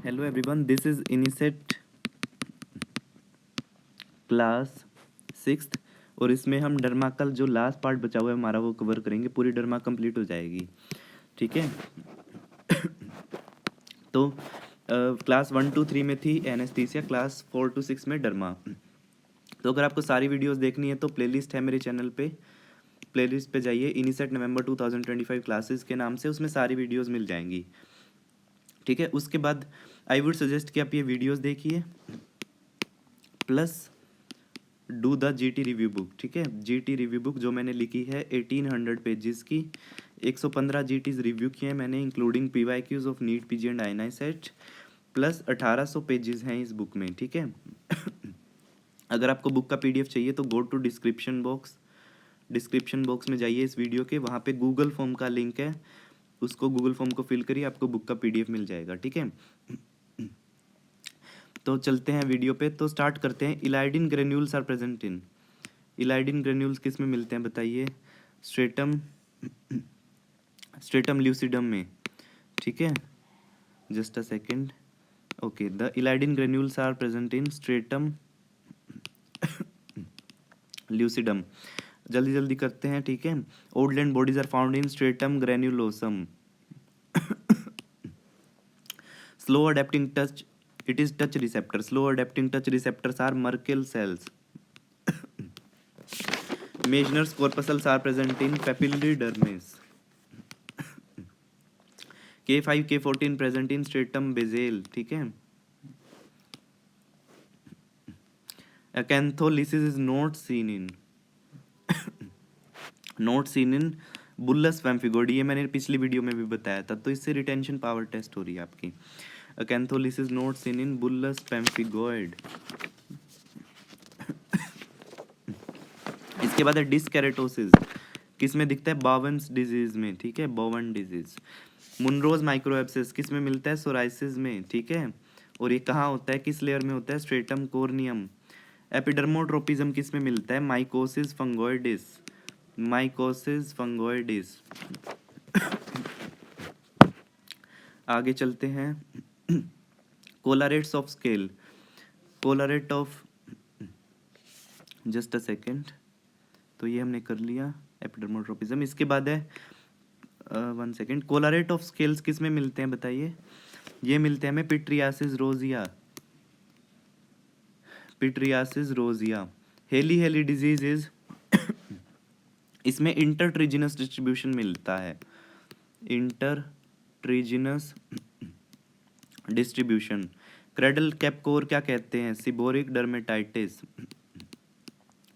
Hello everyone, this is INICET class 6th और इसमें हम डर्मा का जो लास्ट पार्ट बचा हुआ है हमारा वो कवर करेंगे। पूरी डर्मा कंप्लीट हो जाएगी, ठीक है। तो क्लास 1 to 3 में थी एनेस्थीसिया, क्लास 4 to 6 में डर्मा। तो अगर आपको सारी वीडियोस देखनी है तो प्लेलिस्ट है मेरे चैनल पे, प्लेलिस्ट पे जाइए, इनिसेट नवंबर 2025 क्लासेस के नाम से, उसमें सारी वीडियोस मिल जाएंगी, ठीक है। उसके बाद आई वुड सजेस्ट कि आप ये वीडियोस देखिए plus do the GT review book, ठीक है। जीटी रिव्यू बुक जो मैंने लिखी है 1800 पेजेस की, 115 जीटीज रिव्यू किए हैं मैंने, including PYQs of NEET PG and INI CET, plus 1800 pages हैं इस बुक में, ठीक है। अगर आपको बुक का पीडीएफ चाहिए तो गो टू डिस्क्रिप्शन बॉक्स में जाइए इस वीडियो के, वहाँ पे गूगल फॉर्म का लिंक है, उसको गूगल फॉर्म को फिल करिए, आपको बुक का पीडीएफ मिल जाएगा, ठीक है। तो चलते हैं वीडियो पे, तो स्टार्ट करते हैं। Eleidin granules are present in, eleidin granules किस में मिलते हैं बताइए? स्ट्रेटम स्ट्रेटम ल्यूसिडम में, ठीक है। Just a second. Okay, the eleidin granules are present in stratum lucidum. जल्दी जल्दी करते हैं, ठीक है। Odland bodies are found in stratum granulosum. Slow adapting touch, it is touch receptor. Slow adapting touch receptors are Merkel cells. Meissner's corpuscles are present in papillary dermis. K5 K14 present in stratum basale, ठीक है। Acantholysis is not seen in बुल्लस पैम्फिगोइड, ये मैंने पिछली video में भी बताया था, तो इससे रिटेंशन पावर टेस्ट हो रही है आपकी। Acantholysis not seen in बुल्लस पैम्फिगोइड। इसके बाद है डिस्केरेटोसिस, किस में दिखता है? बोवेन्स डिजीज में, ठीक है, बोवन डिजीज। मुनरोज माइक्रोएब्सिस किस में मिलता है? सोराइसिस में, ठीक है। और ये कहाँ होता है, किस लेयर में होता है? Stratum corneum. एपिडर्मोट्रोपिज्म किस में मिलता है? Mycosis fungoides, mycosis fungoides. आगे चलते हैं। Collarettes of scale, collarette of, just a second, तो ये हमने कर लिया एपिडर्मोट्रोपिज्म। इसके बाद है 1 सेकेंड, कोलारेट ऑफ स्केल्स किस में मिलते हैं बताइए? ये मिलते हैं हमें pityriasis rosea, pityriasis rosea. Hailey disease is इसमें इंटरट्रिजिनस डिस्ट्रीब्यूशन मिलता है, इंटरट्रिजिनस डिस्ट्रीब्यूशन। क्रेडल कैपकोर क्या कहते हैं? Seborrhoeic dermatitis,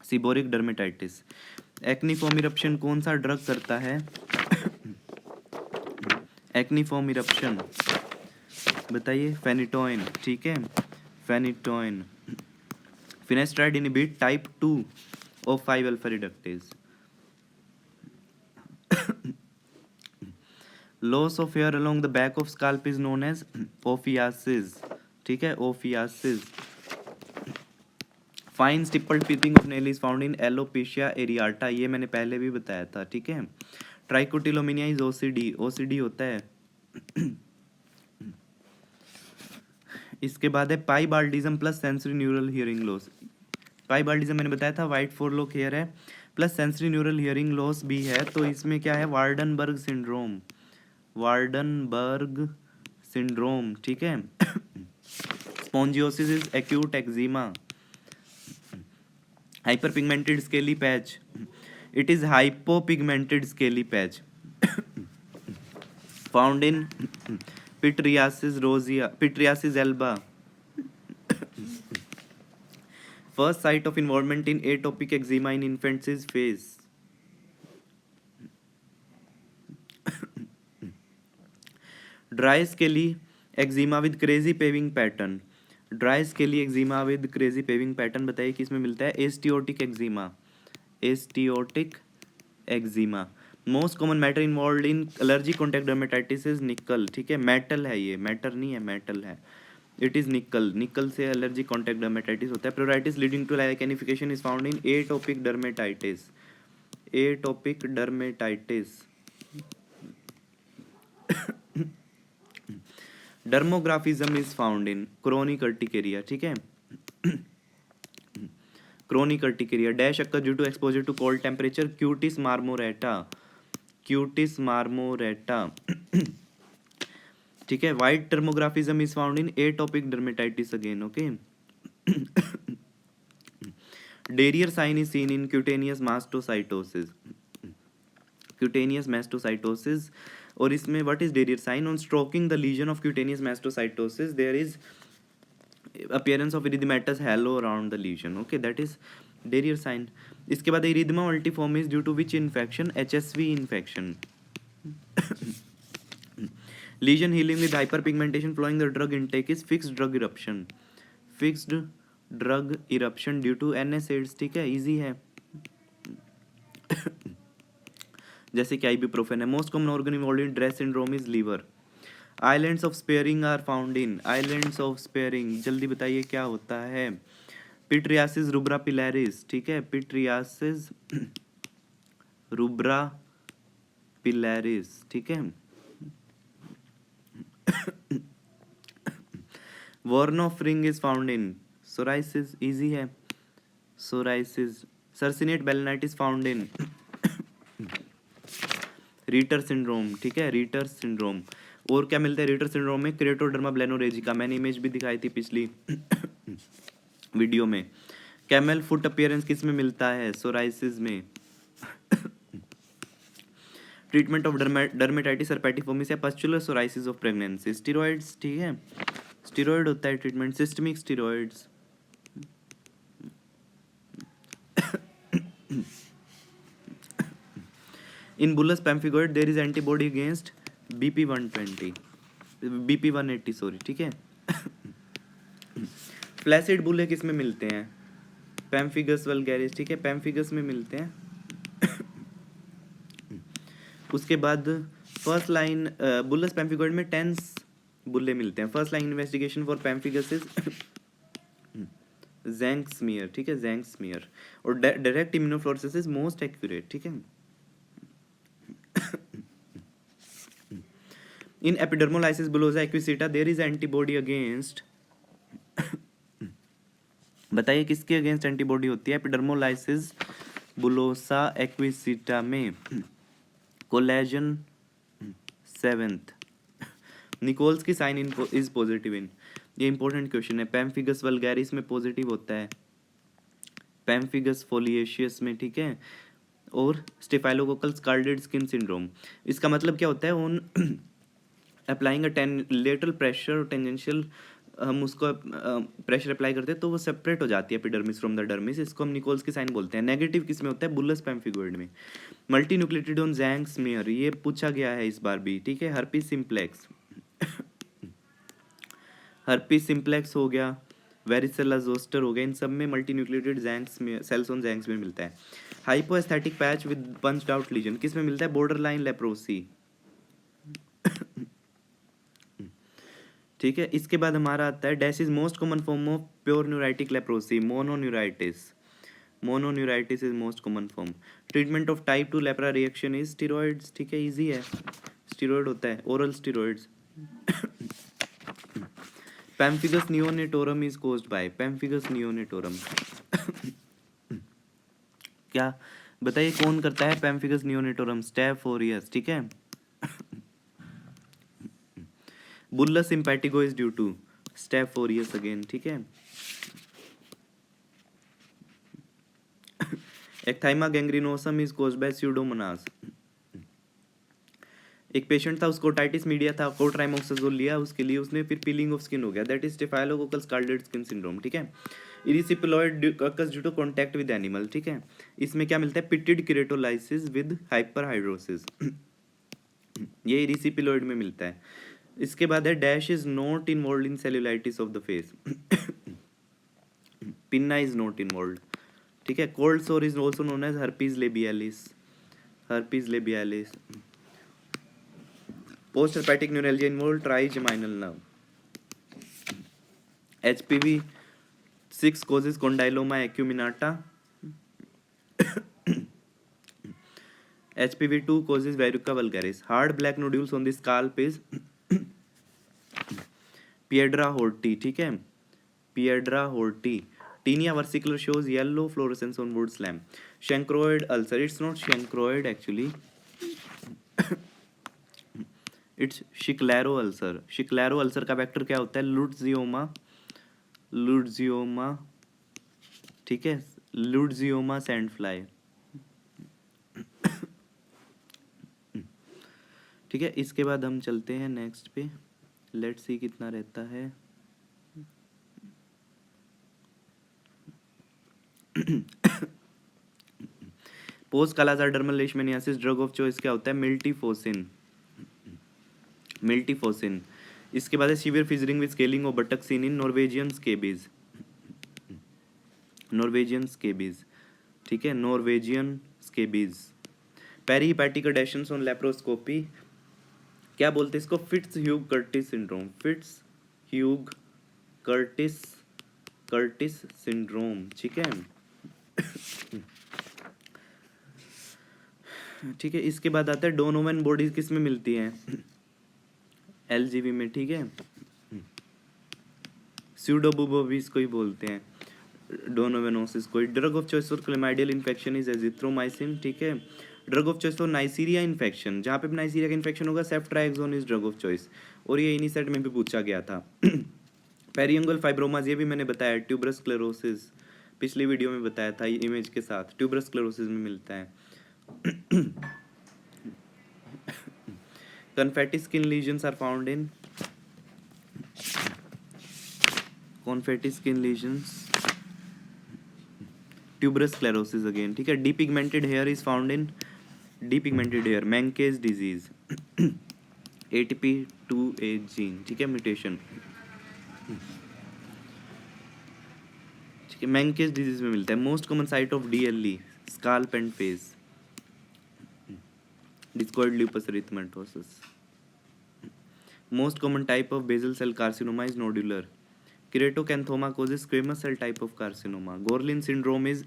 seborrhoeic dermatitis. Acneiform eruption कौन सा ड्रग करता है? एक्नीफॉर्म इरप्शन बताइए? फेनिटोइन, ठीक है, phenytoin. Finasteride inhibit type 2 of 5 alpha reductase. Loss of hair along the back of scalp is known as ophiasis, ठीक है, ophiasis. Fine stippled teething of nail is found in alopecia areata, ये मैंने पहले भी बताया था, ठीक है। ट्राइकोटिलोमिनिया इज ओसीडी, ओसीडी होता है। इसके बाद है piebaldism plus sensory neural hearing loss. Piebaldism मैंने बताया था वाइट फोरलॉक हेयर है, plus sensory neural hearing loss भी है, तो इसमें क्या है? वार्डनबर्ग सिंड्रोम, वार्डनबर्ग सिंड्रोम, ठीक है। Spongiosis is acute eczema. Hyperpigmented scaly patch, it is hypopigmented scaly patch found in pityriasis rosea, pityriasis alba. First site of involvement in atopic eczema in infants is face. Dry scaly eczema with crazy paving pattern. Dry scaly eczema with crazy paving pattern, बताइए किस में मिलता है? Asteatotic eczema, asteatotic eczema. Most common matter involve in allergic contact dermatitis is nickel, ठीक है, metal है, ये matter नहीं है, मेटल है। इट इज निकल, निकल से एलर्जिक कॉन्टैक्ट डर्मेटाइटिस होता है। Pruritus leading to lichenification is found in atopic dermatitis, atopic dermatitis. Dermographism is found in chronic urticaria, ठीक है। Chronic urticaria dash occur due to exposure to cold temperature, cutis marmorata, cutis marmorata, ठीक है। White dermographism is found in atopic dermatitis again, okay. Darier sign is seen in cutaneous mastocytosis, cutaneous mastocytosis. और इसमें what is Darier sign? On stroking the lesion of cutaneous मास्टोसाइटोसिस there is appearance of erythematous halo around the lesion, okay, that is Darrier sign. इसके बाद erythema multiforme is due to which infection? HSV infection. Lesion healing with hyperpigmentation following the drug intake is fixed drug eruption, fixed drug eruption due to NSAIDs, ठीक है, easy है। जैसे कि ibuprofen है। Most common organ involved in DRESS syndrome is liver. Islands of sparing are found in, islands of sparing जल्दी बताइए क्या होता है? पिट्रियासिस रुब्रा पिलैरिस, ठीक है, पिट्रियासिस रुब्रा पिलैरिस, ठीक है। Woronoff ring is found in psoriasis, easy है, psoriasis. Circinate balanitis found in Reiter syndrome, ठीक है, रीटर सिंड्रोम। और क्या मिलता है रीटर सिंड्रोम में? क्रेटोडर्मा ब्लेनोरेजिका, मैंने इमेज भी दिखाई थी पिछली वीडियो में। कैमल फुट अपीयरेंस किस में मिलता है? सोराइसिस में। ट्रीटमेंट ऑफ डर्मेटाइटिस herpetiformis या pustular psoriasis of pregnancy, steroids, ठीक है, स्टेरॉइड होता है treatment, systemic steroids. In bullous pemphigoid there is antibody against BP120, BP180 sorry, ठीक है। फ्लैसिड बुले किस में मिलते हैं? पैम्फिगस वल्गैरिस, ठीक है, पैम्फिगस में मिलते हैं। उसके बाद फर्स्ट लाइन बुलस पैम्फिगोइड में टेंस बुल्ले मिलते हैं। First line investigation for पैम्फिगस is जैंक smear, ठीक है, जैंक स्मीयर। और डायरेक्ट इम्यूनोफ्लोरेसिस इज मोस्ट एक्यूरेट, ठीक है। In epidermolysis bullosa acquisita there is antibody against बताइए किसके अगेंस्ट एंटीबॉडी होती है एपिडर्मोलाइसिस बुलोसा एक्विसिटा में? Collagen 7th। निकोल्स की साइन इज पॉजिटिव इन, ये इंपॉर्टेंट क्वेश्चन है। पैम्फिगस वल्गैरिस में पॉजिटिव होता है, पैम्फिगस फोलिएशियस में, ठीक है। और स्टेफाइलोकोकल स्कार्डेड स्किन सिंड्रोम, इसका मतलब क्या होता है? उन अप्लाइंग लेटरल प्रेशर टेंजेंशियल, हम उसको प्रेशर अप्लाई करते हैं तो वो सेपरेट हो जाती है एपिडर्मिस फ्रॉम द डर्मिस, इसको हम निकोल्स की साइन बोलते हैं। नेगेटिव किस में होता है? बुलस पैम्फिगोइड में। मल्टी न्यूक्लियोटाइड ऑन जैंक स्मीयर, ये पूछा गया है इस बार भी, ठीक है। हर्पीस सिम्प्लेक्स, हर्पीस सिम्प्लेक्स हो गया, वेरिसेला जोस्टर हो गया, इन सब में multi nucleated giant cells on Tzancks में मिलता है। Hypoesthetic patch with punched out lesion किस में मिलता है? बॉर्डर लाइन लेप्रोसी, ठीक है। इसके बाद हमारा आता है dash is most common form of pure neuritic leprosy, mononeuritis, mononeuritis is most common form. Treatment of type 2 lepra reaction is steroids, ठीक है, इजी है, स्टेरॉइड होता है, oral steroids. Pemphigus neonatorum is caused by, pemphigus neonatorum क्या बताइए कौन करता है पैम्फिगस नियोनेटोरम? स्टेफ ओरियस, ठीक है। Bullous impetigo is due to staph aureus again, ठीक है। Ecthyma gangrenosum is caused by Pseudomonas. एक पेशेंट था, उसको ओटाइटिस मीडिया था, कोट्राइमोक्साजोल लिया उसके लिए, उसने फिर पीलिंग ऑफ स्किन हो गया, that is staphylococcal scalded skin syndrome, ठीक है। Erysipeloid occurs due to contact with animal, ठीक है। इसमें क्या मिलता है? पिटिड केरेटोलाइसिस विद हाइपरहाइड्रोसिस, ये इरिसिपिलॉइड में मिलता है। इसके बाद है dash is not involve in cellulitis of the face, pinna is not involve, ठीक है। Cold sore is also known as herpes labialis, herpes labialis. Post herpetic neuralgia involve trigeminal nerve. HPV 6 causes condyloma acuminata, HPV 2 causes verruca vulgaris. Hard black nodules on the scalp is piedra hortae, ठीक है, piedra hortae. Tinea versicolor shows yellow fluorescence on wood slab. Chancroid ulcer, it's not chancroid actually, it's chiclero ulcer. Chiclero ulcer का vector क्या होता है? लुट्जियोमा, लुट्जियोमा, ठीक है, लुट्जियोमा sand fly, ठीक है। इसके बाद हम चलते हैं नेक्स्ट पे, लेट्स सी कितना रहता है। Post kala azar dermal leishmaniasis, drug of choice क्या होता है? Miltefosine, miltefosine. इसके बाद है severe fissuring with scaling of buttock seen in Norwegian scabies, Norwegian scabies, ठीक है, Norwegian scabies. Perihepatic adhesions on laparoscopy, क्या बोलते हैं इसको? Fitz Hugh Curtis syndrome, Fitz Hugh Curtis, Curtis syndrome, ठीक है, ठीक है। इसके बाद आता है डोनोवन बॉडीज किस में मिलती हैं? एलजीवी में, ठीक है, स्यूडोबुबोविस को ही बोलते हैं, डोनोवेनोसिस को। Drug of choice for chlamydial infection is azithromycin, ठीक है। Drug of choice for Neisseria infection, जहाँ पे नाइसीरिया का इन्फेक्शन होगा ceftriaxone is drug of choice, और ये इन्हीं सेट में भी पूछा गया था। पेरियंगल फाइब्रोमास, ये भी मैंने बताया, ट्यूबरस स्क्लेरोसिस पिछली वीडियो में बताया था, इमेज के साथ ट्यूबरस स्क्लेरोसिस में मिलता है। confetti skin lesions are found in, confetti skin lesions, tuberous sclerosis again, ठीक है। depigmented hair is found in, depigmented hair, Menkes disease, ATP2A gene, ठीक है, म्यूटेशन, ठीक है, Menkes disease में मिलता है। Most common site of DLE, scalp and face, discoid lupus erythematosus. Most common type of basal cell carcinoma is nodular. Keratocanthoma causes squamous cell type of carcinoma. Gorlin syndrome is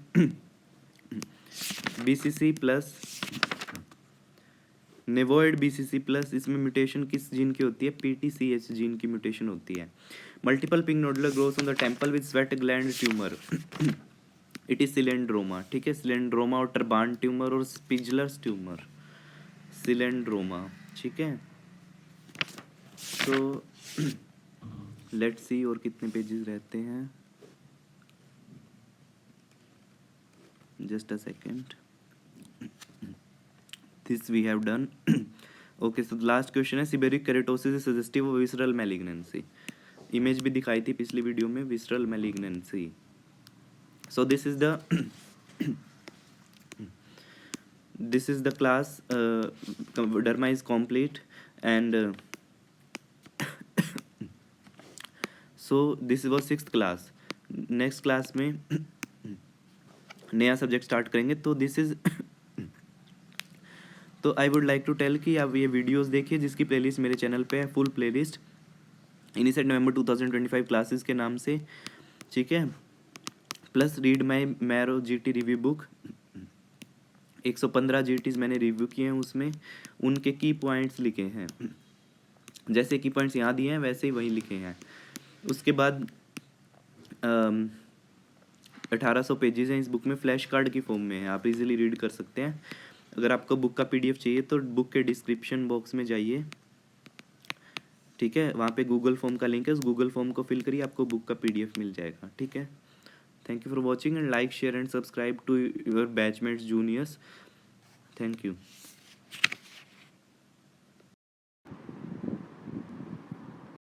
BCC plus, nevoid BCC plus, इसमें mutation किस gene की होती है? PTCH gene की mutation होती है। Multiple pink nodular growth on the temple with sweat gland tumour, it is cylindroma, ठीक है, सिलेंड्रोमा और टर्बान ट्यूमर और स्पिजलर्स ट्यूमर, सिलेंड्रोमा, ठीक है। तो लेट्स सी और कितने पेजेस रहते हैं, just a second, this we have done. Okay, so last question है, seborrhoeic keratosis is suggestive of visceral malignancy, image भी दिखाई थी पिछली वीडियो में, visceral malignancy. So this is the this is the class, derma is complete, and so this was 6th class. next class में नया subject start करेंगे। तो this is तो I would like to tell कि आप ये videos देखिए, जिसकी प्लेलिस्ट मेरे चैनल पे है, फुल प्लेलिस्ट इनिसेट नवंबर 2025 क्लासेस के नाम से, ठीक है। Plus read my marrow GT review book, 115 GTs मैंने रिव्यू किए हैं, उसमें उनके की पॉइंट्स लिखे हैं, जैसे की पॉइंट्स यहाँ दिए हैं वैसे ही वही लिखे हैं। उसके बाद 1800 पेजेस हैं इस बुक में, फ्लैश कार्ड की फॉर्म में है, आप इजीली रीड कर सकते हैं। अगर आपको बुक का PDF चाहिए तो बुक के डिस्क्रिप्शन बॉक्स में जाइए, ठीक है, वहाँ पे गूगल फॉर्म का लिंक है, उस गूगल फॉर्म को फिल करिए, आपको बुक का PDF मिल जाएगा, ठीक है। Thank you for watching, and like, share and subscribe to your batchmates, juniors. Thank you.